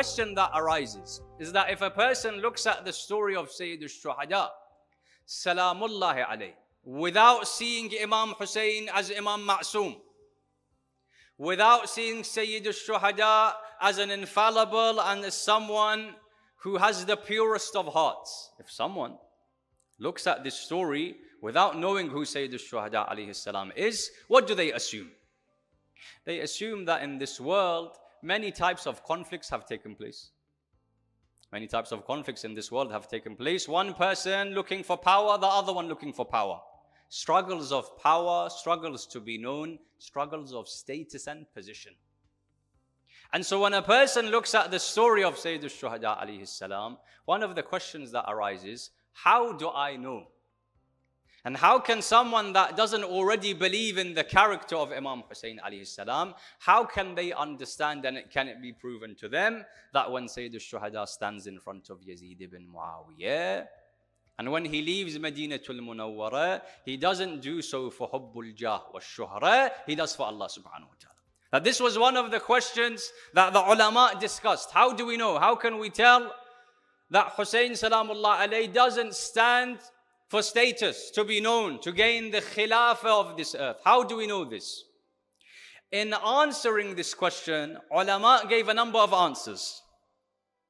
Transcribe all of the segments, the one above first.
question that arises is that if a person looks at the story of Sayyid al-Shuhada, Salamullahi alayh, without seeing Imam Hussein as Imam Ma'soom, without seeing Sayyid al-Shuhada as an infallible and as someone who has the purest of hearts, if someone looks at this story without knowing who Sayyid al-Shuhada alayhi salam is, what do they assume? They assume that in this world, many types of conflicts have taken place. Many types of conflicts in this world have taken place. One person looking for power, the other one looking for power. Struggles of power, struggles to be known, struggles of status and position. And so when a person looks at the story of Sayyid al-Shuhada alayhi salam, one of the questions that arises, how do I know? And how can someone that doesn't already believe in the character of Imam Hussein alayhi salam, how can they understand and can it be proven to them that when Sayyid al-Shuhada stands in front of Yazid ibn Muawiyah, and when he leaves Madinatul Munawwara, he doesn't do so for hubbul jah wa shuhra, he does for Allah subhanahu wa ta'ala. Now this was one of the questions that the ulama discussed. How do we know? How can we tell that Hussein salamullah alayhi doesn't stand for status, to be known, to gain the khilafah of this earth? How do we know this? In answering this question, ulama gave a number of answers.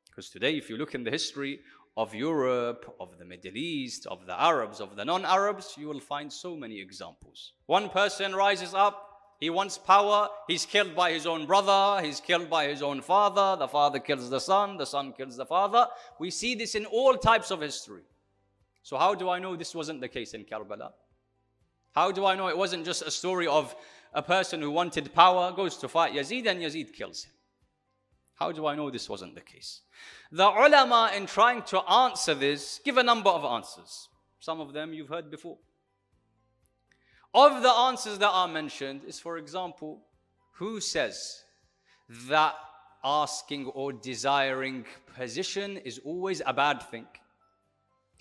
Because today, if you look in the history of Europe, of the Middle East, of the Arabs, of the non-Arabs, you will find so many examples. One person rises up, he wants power, he's killed by his own brother, he's killed by his own father, the father kills the son kills the father. We see this in all types of history. So how do I know this wasn't the case in Karbala? How do I know it wasn't just a story of a person who wanted power, goes to fight Yazid and Yazid kills him? How do I know this wasn't the case? The ulama, in trying to answer this, give a number of answers. Some of them you've heard before. Of the answers that are mentioned is, for example, who says that asking or desiring position is always a bad thing?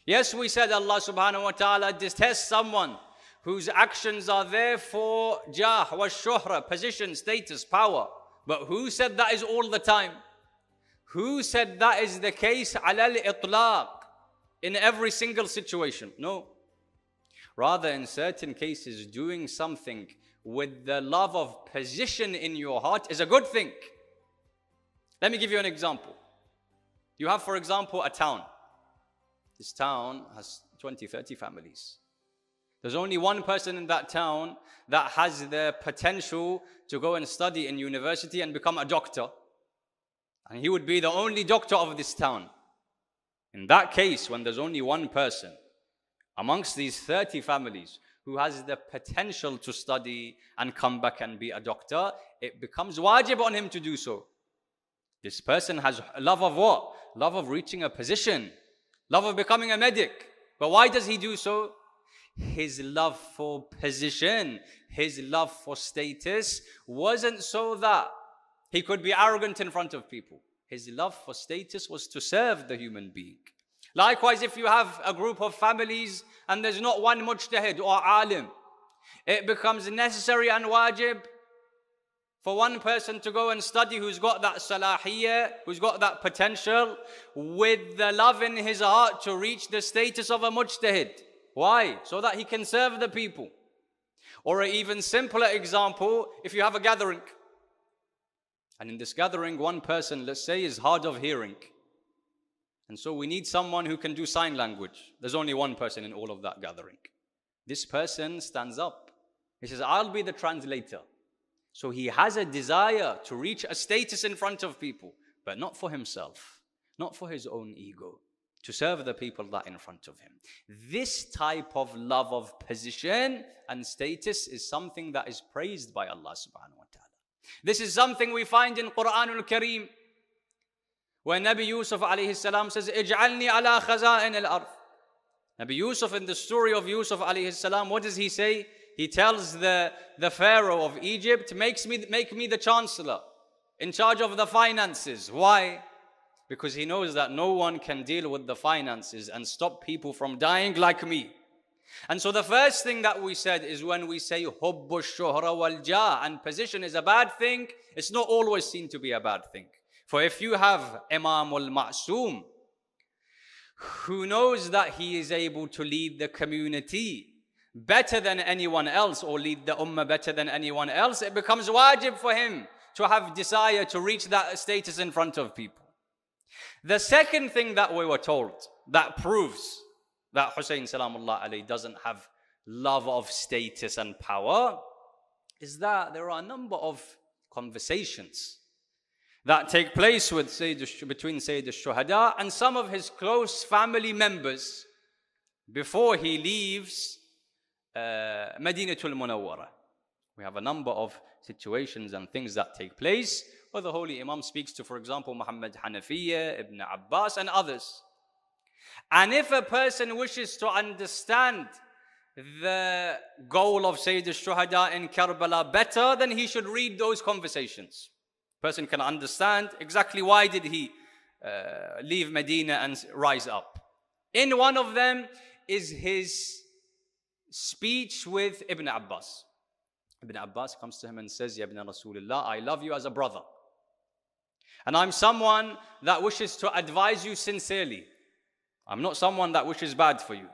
Yes, we said Allah subhanahu wa ta'ala detests someone whose actions are there for jah wa shuhra, position, status, power. But who said that is all the time? Who said that is the case ala al-itlaq, in every single situation? No. Rather, in certain cases, doing something with the love of position in your heart is a good thing. Let me give you an example. You have, for example, a town. This town has 20, 30 families. There's only one person in that town that has the potential to go and study in university and become a doctor. And he would be the only doctor of this town. In that case, when there's only one person amongst these 30 families who has the potential to study and come back and be a doctor, it becomes wajib on him to do so. This person has love of what? Love of reaching a position. Love of becoming a medic. But why does he do so? His love for position, his love for status wasn't so that he could be arrogant in front of people. His love for status was to serve the human being. Likewise, if you have a group of families and there's not one mujtahid or alim, it becomes necessary and wajib for one person to go and study who's got that salahiyya, who's got that potential, with the love in his heart to reach the status of a mujtahid. Why? So that he can serve the people. Or an even simpler example, if you have a gathering, and in this gathering, one person, let's say, is hard of hearing. And so we need someone who can do sign language. There's only one person in all of that gathering. This person stands up. He says, I'll be the translator. So he has a desire to reach a status in front of people, but not for himself, not for his own ego, to serve the people that are in front of him. This type of love of position and status is something that is praised by Allah subhanahu wa ta'ala. This is something we find in Quranul Kareem, where Nabi Yusuf alayhi salam says, Ij'alni ala khaza'in al-ard. Nabi Yusuf, in the story of Yusuf alayhi salam, what does he say? He tells the Pharaoh of Egypt, make me the chancellor, in charge of the finances. Why? Because he knows that no one can deal with the finances and stop people from dying like me. And so the first thing that we said is when we say hubbu shuhra wal jah, and position is a bad thing, it's not always seen to be a bad thing. For if you have Imam al-Ma'soom, who knows that he is able to lead the community better than anyone else, or lead the ummah better than anyone else, it becomes wajib for him to have desire to reach that status in front of people. The second thing that we were told that proves that Hussein Salamullah alayhi doesn't have love of status and power is that there are a number of conversations that take place between Sayyid al-Shuhada and some of his close family members before he leaves Madinatul Munawwara. We have a number of situations and things that take place where the Holy Imam speaks to, for example, Muhammad Hanafiya, Ibn Abbas and others. And if a person wishes to understand the goal of Sayyid al-Shuhada in Karbala better, then he should read those conversations. Person can understand exactly why did he leave Medina and rise up. In one of them is his speech with Ibn Abbas. Ibn Abbas comes to him and says, Ya Ibn Rasulullah, I love you as a brother. And I'm someone that wishes to advise you sincerely. I'm not someone that wishes bad for you.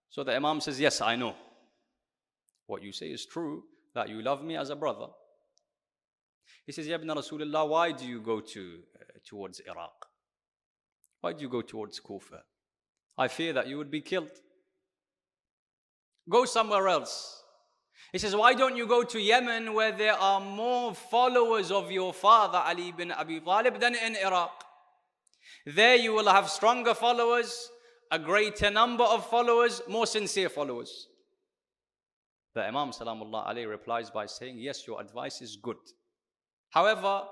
So the Imam says, yes, I know. What you say is true, that you love me as a brother. He says, Ya Ibn Rasulullah, why do you go towards Iraq? Why do you go towards Kufa? I fear that you would be killed. Go somewhere else. He says, why don't you go to Yemen where there are more followers of your father Ali bin Abi Talib than in Iraq? There you will have stronger followers, a greater number of followers, more sincere followers. The Imam Salamullah alayhi replies by saying, yes, your advice is good. However,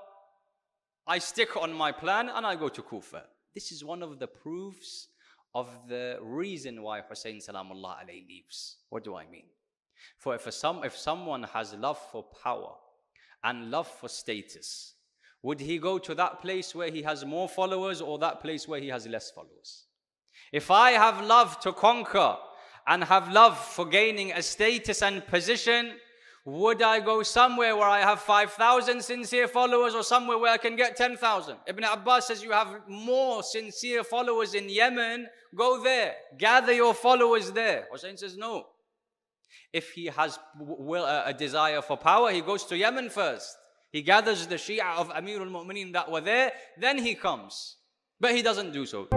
I stick on my plan and I go to Kufa. This is one of the proofs of the reason why Hussein Salamullah alayhi leaves. What do I mean? For if someone has love for power and love for status, would he go to that place where he has more followers or that place where he has less followers? If I have love to conquer and have love for gaining a status and position, would I go somewhere where I have 5,000 sincere followers or somewhere where I can get 10,000? Ibn Abbas says, you have more sincere followers in Yemen, go there, gather your followers there. Hussein says, no. If he has a desire for power, he goes to Yemen first. He gathers the Shia of Amirul Mu'mineen that were there, then he comes. But he doesn't do so.